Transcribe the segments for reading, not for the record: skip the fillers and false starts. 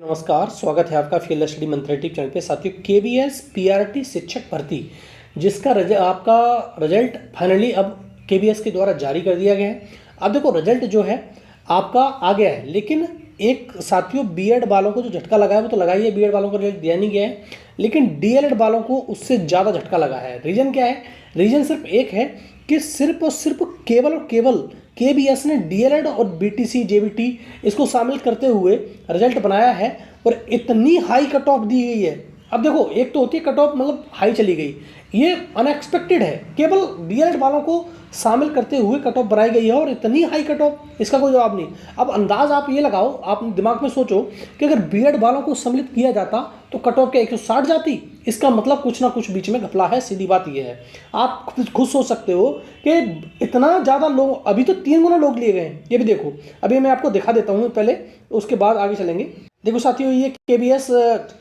नमस्कार, स्वागत है आपका field study monthly tip channel पे। साथियों, केबीएस पीआरटी शिक्षक भर्ती जिसका आपका रिजल्ट फाइनली अब केबीएस के द्वारा जारी कर दिया गया है। अब देखो, रिजल्ट जो है आपका आ गया है, लेकिन एक साथियों बीएड वालों को जो झटका लगा है वो तो लगा ही है। बीएड वालों को रिजल्ट दिया नहीं गया है, लेकिन डीएलएड वालों को उससे ज़्यादा झटका लगा है। रीज़न क्या है? रीज़न सिर्फ एक है कि सिर्फ और सिर्फ केवल और केवल केबीएस ने डीएलएड और बीटीसी जेबीटी इसको शामिल करते हुए रिजल्ट बनाया है और इतनी हाई कट ऑफ दी गई है। अब देखो, एक तो होती है कट ऑफ मतलब हाई चली गई, ये अनएक्सपेक्टेड है। केवल डीएलएड वालों को शामिल करते हुए कट ऑफ बनाई गई है और इतनी हाई कट ऑफ, इसका कोई जवाब नहीं। अब अंदाज आप ये लगाओ, आप दिमाग में सोचो कि अगर बीएड वालों को सम्मिलित किया जाता तो कट ऑफ क्या 160 जाती? इसका मतलब कुछ ना कुछ बीच में घपला है, सीधी बात ये है। आप खुद सोच सकते हो कि इतना ज़्यादा लोग, अभी तो 3 गुना लोग लिए गए हैं। ये भी देखो, अभी मैं आपको दिखा देता हूँ पहले, उसके बाद आगे चलेंगे। देखो साथियों, ये केबीएस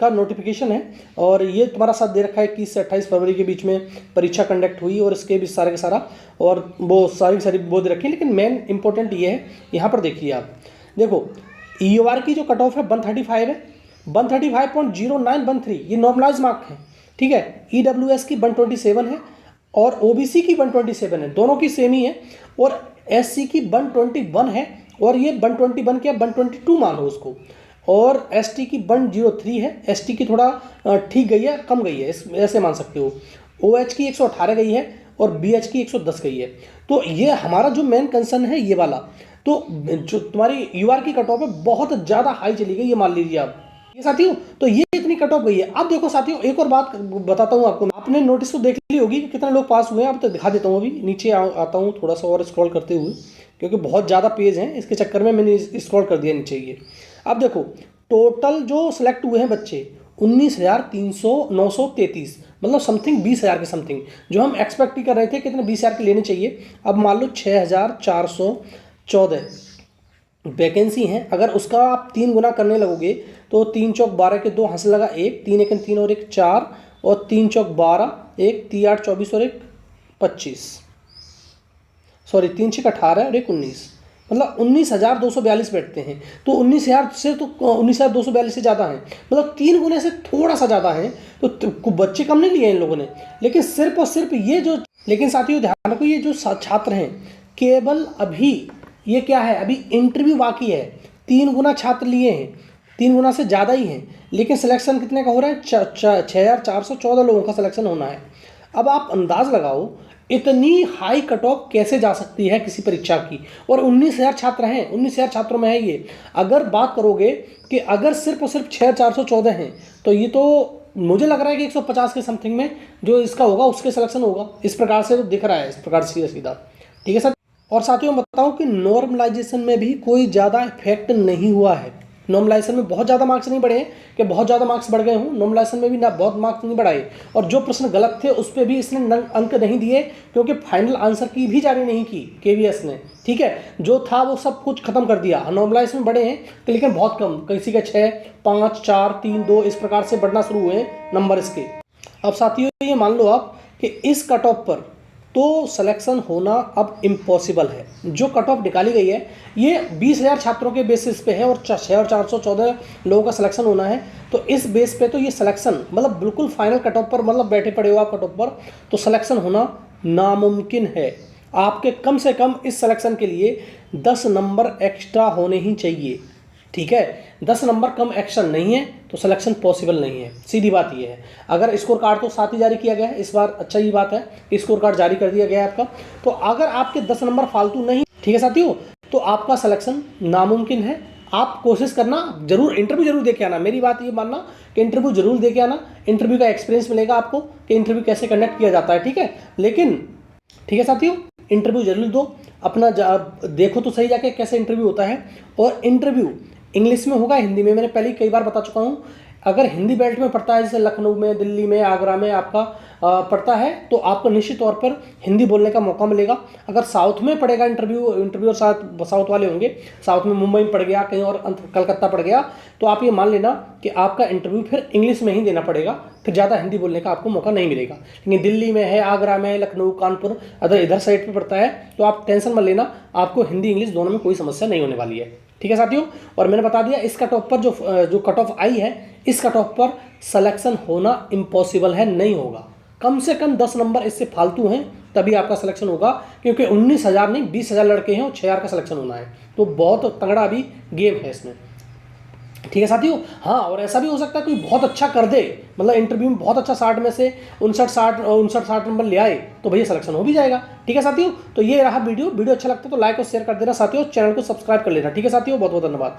का नोटिफिकेशन है और ये तुम्हारा साथ दे रखा है 21 से 28 फरवरी के बीच में परीक्षा कंडक्ट हुई और इसके भी सारे का सारा और वो सारी वो दे रखी है। लेकिन मेन इंपॉर्टेंट ये है, यहाँ पर देखिए आप, देखो ईओआर की जो कट ऑफ है 135 है, 135.0913 ये नॉर्मलाइज मार्क है, ठीक है। ईडब्ल्यूएस की 127 है और ओबीसी की 127 है, दोनों की सेम ही है। और एससी की 121 है और ये 121 क्या 122 मान लो उसको। और एसटी की 103 है, एसटी की थोड़ा ठीक गई है, कम गई है, ऐसे मान सकते हो। ओएच की 118 गई है और बीएच की 110 गई है। तो ये हमारा जो मेन कंसर्न है ये वाला, तो जो तुम्हारी यूआर की कट ऑफ है बहुत ज़्यादा हाई चली गई, ये मान लीजिए आप ये साथियों। तो ये इतनी कट ऑफ गई है। अब देखो साथियों, एक और बात बताता हूँ आपको। आपने नोटिस तो देख ली होगी कि कितने लोग पास हुए हैं। अब तो दिखा देता हूँ, अभी नीचे आता हूँ थोड़ा सा और स्क्रॉल करते हुए, क्योंकि बहुत ज़्यादा पेज हैं, इसके चक्कर में मैंने स्क्रॉल कर दिया नीचे। ये अब देखो, टोटल जो सिलेक्ट हुए हैं बच्चे 19,933, मतलब समथिंग 20,000 के समथिंग, जो हम एक्सपेक्ट ही कर रहे थे कितने 20,000 के लेने चाहिए। अब मान लो 6,414 वैकेंसी हैं। अगर उसका आप 3 गुना करने लगोगे तो 3 चौक 12 के 2 हंस लगा 1, 3 एक 3 और 1 4 और 3 चौक 12, 1 3 8 24 और 1 25, सॉरी 3 6 18 और 1 19, मतलब 19,242 बैठते हैं। तो 19,000 से तो 19,242 से ज़्यादा हैं, मतलब 3 गुने से थोड़ा सा ज़्यादा है। तो बच्चे कम नहीं लिए इन लोगों ने, लेकिन सिर्फ और सिर्फ ये जो, लेकिन साथियों ध्यान रखो, ये जो छात्र हैं केवल अभी ये क्या है, अभी इंटरव्यू बाकी है। 3 गुना छात्र लिए हैं, 3 गुना से ज़्यादा ही हैं, लेकिन सिलेक्शन कितने का हो रहा है? 6,414 लोगों का सिलेक्शन होना है। अब आप अंदाज़ लगाओ इतनी हाई कट ऑफ कैसे जा सकती है किसी परीक्षा की, और 19,000 छात्र हैं, 19,000 छात्रों में है ये। अगर बात करोगे कि अगर सिर्फ और सिर्फ 6,414 हैं, तो ये तो मुझे लग रहा है कि 150 के समथिंग में जो इसका होगा उसके सिलेक्शन होगा। इस प्रकार से तो दिख रहा है, इस प्रकार सीधा सीधा, ठीक है सर। और साथियों बताऊं कि नॉर्मलाइजेशन में भी कोई ज़्यादा इफेक्ट नहीं हुआ है। नॉर्मलाइजेशन में बहुत ज़्यादा मार्क्स नहीं बढ़े हैं कि बहुत ज़्यादा मार्क्स बढ़ गए हों, नॉर्मलाइजेशन में भी ना बहुत मार्क्स नहीं बढ़ाए। और जो प्रश्न गलत थे उस पर भी इसने अंक नहीं दिए, क्योंकि फाइनल आंसर की भी जारी नहीं की केबीएस ने, ठीक है। जो था वो सब कुछ खत्म कर दिया। नॉर्मलाइजेशन में बढ़े हैं लेकिन बहुत कम, किसी के 6 5 4 3 2 इस प्रकार से बढ़ना शुरू हुए नंबर इसके। अब साथियों ये मान लो आप कि इस कट ऑफ पर तो सिलेक्शन होना अब इम्पॉसिबल है। जो कट ऑफ निकाली गई है ये 20,000 छात्रों के बेसिस पे है और 6,414 लोगों का सिलेक्शन होना है। तो इस बेस पे तो ये सिलेक्शन मतलब बिल्कुल फाइनल कट ऑफ पर, मतलब बैठे पड़े हो आप कट ऑफ पर, तो सिलेक्शन होना नामुमकिन है। आपके कम से कम इस सिलेक्शन के लिए 10 नंबर एक्स्ट्रा होने ही चाहिए, ठीक है। 10 नंबर कम एक्शन नहीं है तो सिलेक्शन पॉसिबल नहीं है, सीधी बात ये है। अगर स्कोर कार्ड तो साथ ही जारी किया गया है इस बार, अच्छा ही बात है, स्कोर कार्ड जारी कर दिया गया है आपका। तो अगर आपके 10 नंबर फालतू नहीं, ठीक है साथियों, तो आपका सिलेक्शन नामुमकिन है। आप कोशिश करना, जरूर इंटरव्यू जरूर दे के आना। मेरी बात ये मानना कि इंटरव्यू जरूर दे के आना, इंटरव्यू का एक्सपीरियंस मिलेगा आपको कि इंटरव्यू कैसे कंडक्ट किया जाता है, ठीक है। लेकिन ठीक है साथियों, इंटरव्यू जरूर दो, अपना देखो तो सही जाके कैसे इंटरव्यू होता है। और इंटरव्यू इंग्लिश में होगा, हिंदी में, मैंने पहले ही कई बार बता चुका हूँ। अगर हिंदी बेल्ट में पड़ता है, जैसे लखनऊ में, दिल्ली में, आगरा में आपका पड़ता है, तो आपको निश्चित तौर पर हिंदी बोलने का मौका मिलेगा। अगर साउथ में पड़ेगा इंटरव्यू और साउथ वाले होंगे, साउथ में मुंबई में पड़ गया, कहीं और कलकत्ता पड़ गया, तो आप ये मान लेना कि आपका इंटरव्यू फिर इंग्लिश में ही देना पड़ेगा, फिर ज़्यादा हिंदी बोलने का आपको मौका नहीं मिलेगा। लेकिन दिल्ली में है, आगरा में, लखनऊ, कानपुर, अगर इधर साइड पर पड़ता है तो आप टेंशन मत लेना, आपको हिंदी इंग्लिश दोनों में कोई समस्या नहीं होने वाली है। ठीक है साथियों। और मैंने बता दिया इस कट ऑफ पर जो कट ऑफ आई है, इस कट ऑफ पर सिलेक्शन होना इम्पॉसिबल है, नहीं होगा। कम से कम 10 नंबर इससे फालतू हैं तभी आपका सिलेक्शन होगा, क्योंकि 19,000 नहीं 20,000 लड़के हैं और 6,000 का सिलेक्शन होना है। तो बहुत तगड़ा भी गेम है इसमें, ठीक है साथियों। हाँ, और ऐसा भी हो सकता है कोई बहुत अच्छा कर दे, मतलब इंटरव्यू में बहुत अच्छा 60 में से 59 60 नंबर ले आए तो भैया सिलेक्शन हो भी जाएगा। ठीक है साथियों, तो ये रहा वीडियो अच्छा लगता है तो लाइक और शेयर कर देना साथियों, चैनल को सब्सक्राइब कर लेना। ठीक है साथियों, बहुत बहुत धन्यवाद।